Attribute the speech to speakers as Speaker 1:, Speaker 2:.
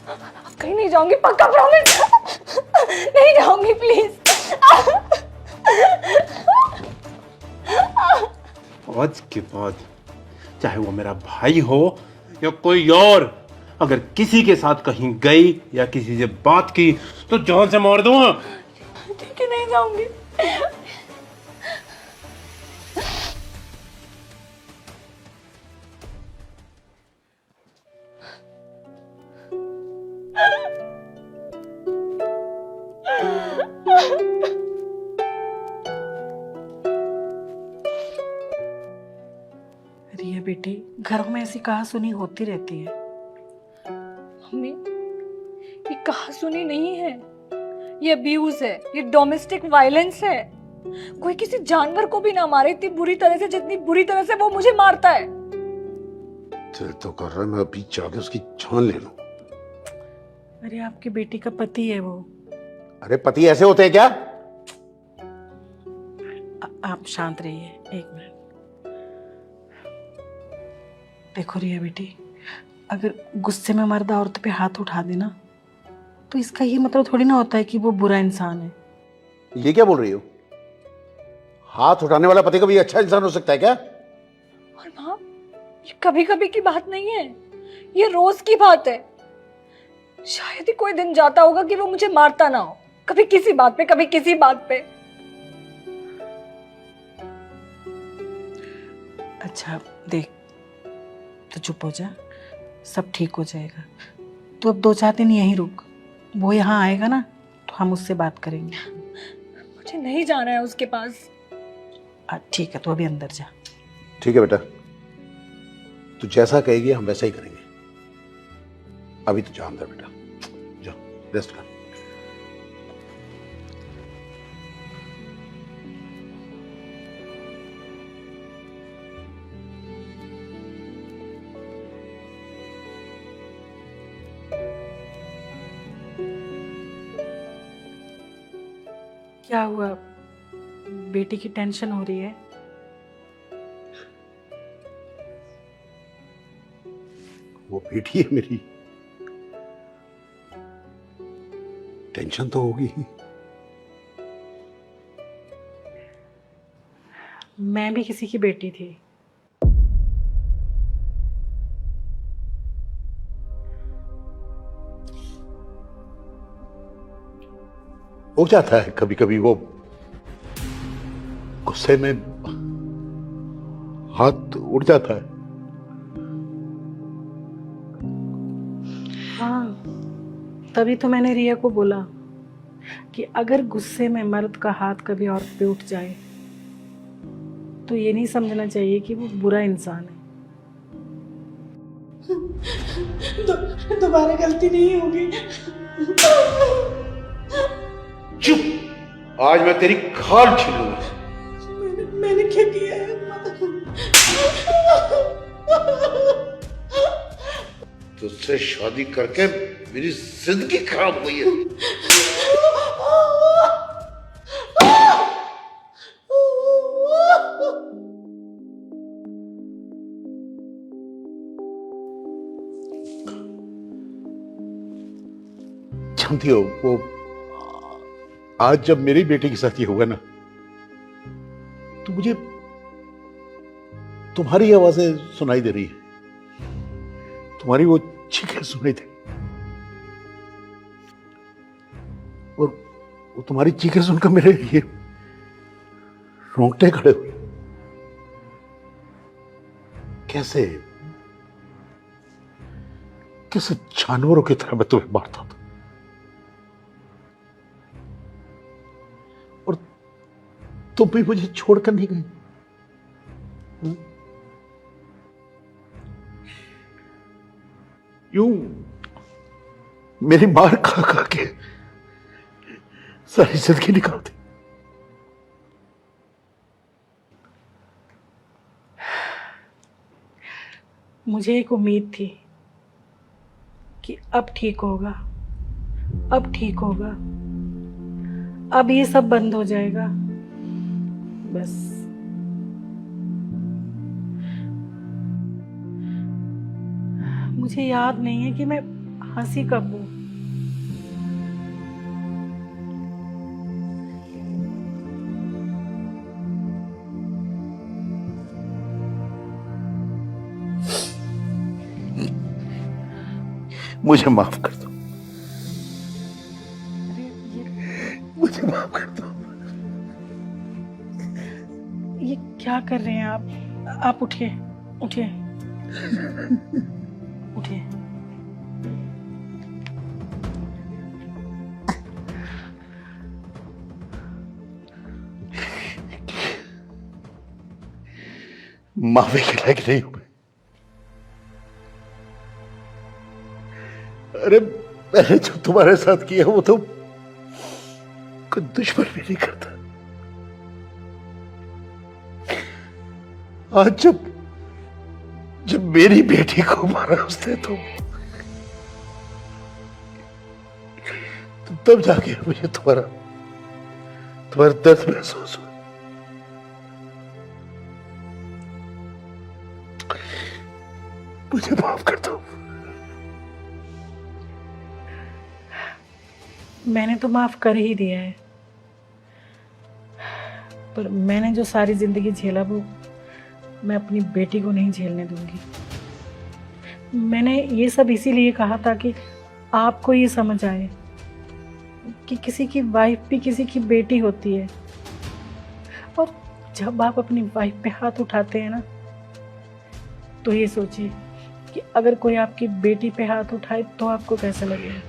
Speaker 1: कहीं नहीं जाऊंगी, पक्का प्रॉमिस। नहीं जाऊंगी प्लीज।
Speaker 2: आज के बाद चाहे वो मेरा भाई हो या कोई और, अगर किसी के साथ कहीं गई या किसी से बात की तो जान से मार दूंगा।
Speaker 1: ठीक है, नहीं जाऊंगी।
Speaker 3: रिया बेटी, घरों में ऐसी कहासुनी होती रहती है।
Speaker 1: मम्मी, ये कहासुनी नहीं है, ये अब्यूज है, ये डोमेस्टिक वायलेंस है। कोई किसी जानवर को भी ना मारे इतनी बुरी तरह से जितनी बुरी तरह से वो मुझे मारता है।
Speaker 4: दिल तो कर रहा है मैं अभी जाके उसकी जान ले लूं।
Speaker 3: अरे आपकी बेटी का पति है वो।
Speaker 4: अरे पति ऐसे होते हैं क्या?
Speaker 3: आप शांत रहिए, एक मिनट। देखो रिया बेटी, अगर गुस्से में मर्द औरत पे हाथ उठा देना तो इसका ये मतलब थोड़ी ना होता है कि वो बुरा इंसान है।
Speaker 4: ये क्या बोल रही हो? हाथ उठाने वाला पति कभी अच्छा इंसान हो सकता है क्या?
Speaker 1: और माँ, ये कभी कभी की बात नहीं है, ये रोज की बात है। शायद ही कोई दिन जाता होगा कि वो मुझे मारता ना हो, कभी किसी बात पे, कभी किसी बात पे।
Speaker 3: अच्छा देख, तो चुप हो जा, सब ठीक हो जाएगा। तू अब 2-4 दिन यहीं रुक, वो यहाँ आएगा ना तो हम उससे बात करेंगे।
Speaker 1: मुझे नहीं जाना है उसके पास।
Speaker 3: ठीक है, तो अभी अंदर जा।
Speaker 4: ठीक है बेटा, तू जैसा कहेगी हम वैसा ही करेंगे। अभी तो जा अंदर बेटा, जा रेस्ट कर।
Speaker 3: क्या हुआ, बेटी की टेंशन हो रही है?
Speaker 4: वो बेटी है मेरी, टेंशन तो होगी ही।
Speaker 3: मैं भी किसी की बेटी थी।
Speaker 4: हो जाता है कभी कभी, वो गुस्से में हाथ उड़ जाता है।
Speaker 3: हाँ, तभी तो मैंने रिया को बोला कि अगर गुस्से में मर्द का हाथ कभी औरत पे उठ जाए तो ये नहीं समझना चाहिए कि वो बुरा इंसान है।
Speaker 1: दोबारा गलती नहीं होगी।
Speaker 4: चुप, आज मैं तेरी खाल छीलूंगा।
Speaker 1: मैंने क्या किया है?
Speaker 4: तुझसे शादी करके मेरी जिंदगी खराब हुई है। जानती हो, वो आज जब मेरी बेटी के साथ ये होगा ना तो मुझे तुम्हारी आवाजें सुनाई दे रही है, तुम्हारी वो चीखें सुनाई दे, और वो तुम्हारी चीखें सुनकर मेरे ये रोंगटे खड़े हुए। कैसे कैसे जानवरों की तरह मैं तुम्हें मारता था, और तुम भी मुझे छोड़कर नहीं गई। यूं मेरी मार खा खा के सारी जिंदगी निकाल दी।
Speaker 3: मुझे एक उम्मीद थी कि अब ठीक होगा, अब ठीक होगा, अब ये सब बंद हो जाएगा। बस मुझे याद नहीं है कि मैं हंसी कब वो?
Speaker 4: मुझे माफ कर दो,
Speaker 3: अरे
Speaker 4: मुझे माफ कर दो।
Speaker 3: ये क्या कर रहे हैं आप उठिए, उठिए, उठिए।
Speaker 4: माफी के लायक नहीं हूं मैं। अरे मैंने जो तुम्हारे साथ किया वो तो कोई दुश्मन भी नहीं करता। आज जब मेरी बेटी को मारा उसने तो तब जाके मुझे तुम्हारा दर्द महसूस हुआ। मुझे माफ कर दो।
Speaker 3: मैंने तो माफ कर ही दिया है, पर मैंने जो सारी जिंदगी झेला वो मैं अपनी बेटी को नहीं झेलने दूंगी। मैंने ये सब इसीलिए कहा था कि आपको ये समझ आए कि किसी की वाइफ भी किसी की बेटी होती है, और जब आप अपनी वाइफ पे हाथ उठाते हैं ना, तो ये सोचिए कि अगर कोई आपकी बेटी पे हाथ उठाए तो आपको कैसा लगेगा।